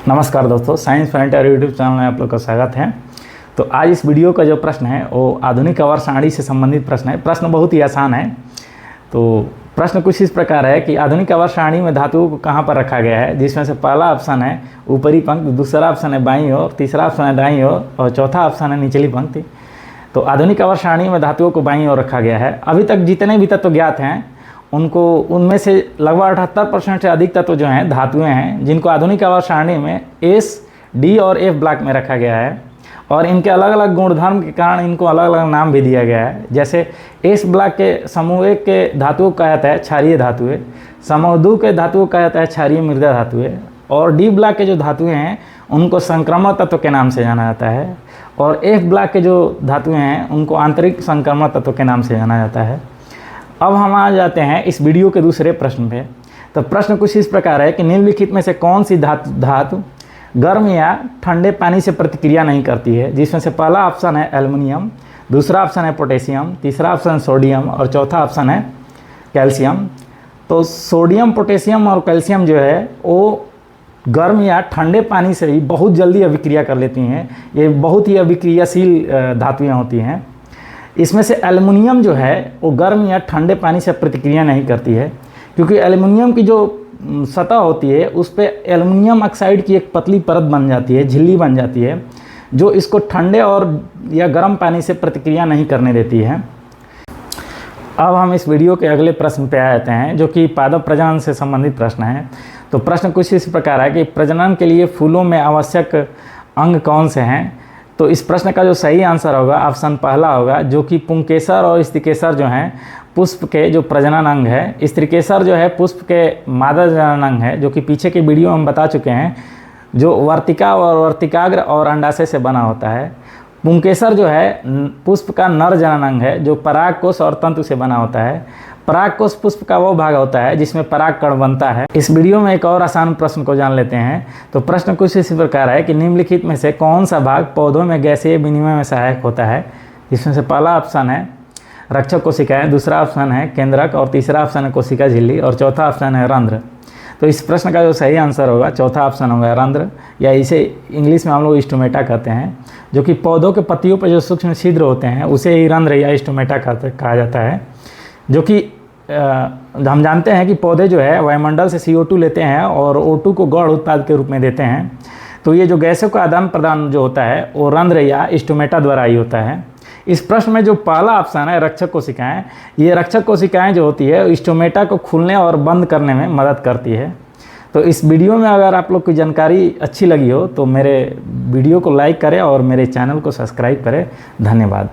नमस्कार दोस्तों, science frontier YouTube channel में आप लोग का स्वागत है। तो आज इस वीडियो का जो प्रश्न है वो आधुनिक आवर्त सारणी से संबंधित प्रश्न है। प्रश्न बहुत ही आसान है। तो प्रश्न कुछ इस प्रकार है कि आधुनिक आवर्त सारणी में धातुओं को कहाँ पर रखा गया है, जिसमें से पहला ऑप्शन है ऊपरी पंक्ति, दूसरा ऑप्शन है बाईं ओर, तीसरा ऑप्शन है दाईं ओर और चौथा ऑप्शन है निचली पंक्ति। तो आधुनिक आवर्त सारणी में धातुओं को बाईं ओर रखा गया है। अभी तक जितने भी तत्व ज्ञात हैं उनमें से लगभग 78% से अधिक तत्व जो हैं धातुएं हैं, जिनको आधुनिक आवर्त सारणी में एस, डी और एफ ब्लॉक में रखा गया है। और इनके अलग अलग गुणधर्म के कारण इनको अलग अलग नाम भी दिया गया है। जैसे एस ब्लॉक के समूह एक के धातुओं को कहा जाता है क्षारीय धातुएं, समूह दो के धातुओं को कहा जाता है क्षारीय मृदा धातुएं, और डी ब्लॉक के जो धातुएं हैं उनको संक्रमण तत्व के नाम से जाना जाता है, और एफ ब्लॉक के जो धातुएं हैं उनको आंतरिक संक्रमण तत्व के नाम से जाना जाता है। अब हम आ जाते हैं इस वीडियो के दूसरे प्रश्न पे। तो प्रश्न कुछ इस प्रकार है कि निम्नलिखित में से कौन सी धातु गर्म या ठंडे पानी से प्रतिक्रिया नहीं करती है, जिसमें से पहला ऑप्शन है एल्युमिनियम, दूसरा ऑप्शन है पोटेशियम, तीसरा ऑप्शन सोडियम और चौथा ऑप्शन है कैल्शियम। तो सोडियम, पोटेशियम और कैल्शियम जो है वो गर्म या ठंडे पानी से ही बहुत जल्दी अभिक्रिया कर लेती हैं। ये बहुत ही अभिक्रियाशील धातुएँ होती हैं। इसमें से एल्युमिनियम जो है वो गर्म या ठंडे पानी से प्रतिक्रिया नहीं करती है, क्योंकि एल्युमिनियम की जो सतह होती है उस पर एल्युमिनियम ऑक्साइड की एक पतली परत बन जाती है, झिल्ली बन जाती है, जो इसको ठंडे और या गर्म पानी से प्रतिक्रिया नहीं करने देती है। अब हम इस वीडियो के अगले प्रश्न पे आ जाते हैं, जो कि पादप प्रजनन से संबंधित प्रश्न है। तो प्रश्न कुछ इस प्रकार है कि प्रजनन के लिए फूलों में आवश्यक अंग कौन से हैं। तो इस प्रश्न का जो सही आंसर होगा ऑप्शन पहला होगा, जो कि पुंकेसर और स्त्रीकेसर जो हैं पुष्प के जो प्रजनन अंग है। स्त्रीकेसर जो है पुष्प के मादा जनन अंग है, जो कि पीछे के वीडियो में हम बता चुके हैं, जो वर्तिका और वर्तिकाग्र और अंडाशय से बना होता है। पुंकेसर जो है पुष्प का नर जनन अंग है, जो परागकोश और तंतु से बना होता है। परागकोश पुष्प का वो भाग होता है जिसमें परागकण बनता है। इस वीडियो में एक और आसान प्रश्न को जान लेते हैं। तो प्रश्न कुछ इसी प्रकार है कि निम्नलिखित में से कौन सा भाग पौधों में गैसीय विनिमय में सहायक होता है, जिसमें से पहला ऑप्शन है रक्षक कोशिकाएं, दूसरा ऑप्शन है केंद्रक और तीसरा ऑप्शन है कोशिका झिल्ली और चौथा ऑप्शन है रंध्र। तो इस प्रश्न का जो सही आंसर होगा चौथा ऑप्शन होगा रंध्र, या इसे इंग्लिश में हम लोग स्टोमेटा कहते हैं, जो कि पौधों के पत्तियों पर जो सूक्ष्म छिद्र होते हैं उसे ही रंध्र या स्टोमेटा कहा जाता है। जो कि हम जानते हैं कि पौधे जो है वायुमंडल से CO2 लेते हैं और O2 को गौण उत्पाद के रूप में देते हैं। तो ये जो गैसों का आदान प्रदान जो होता है वो रंध्र या स्टोमेटा द्वारा ही होता है। इस प्रश्न में जो पहला ऑप्शन है रक्षक कोशिकाएं, ये रक्षक कोशिकाएं जो होती है स्टोमेटा को खुलने और बंद करने में मदद करती है। तो इस वीडियो में अगर आप लोग की जानकारी अच्छी लगी हो तो मेरे वीडियो को लाइक करें और मेरे चैनल को सब्सक्राइब करें। धन्यवाद।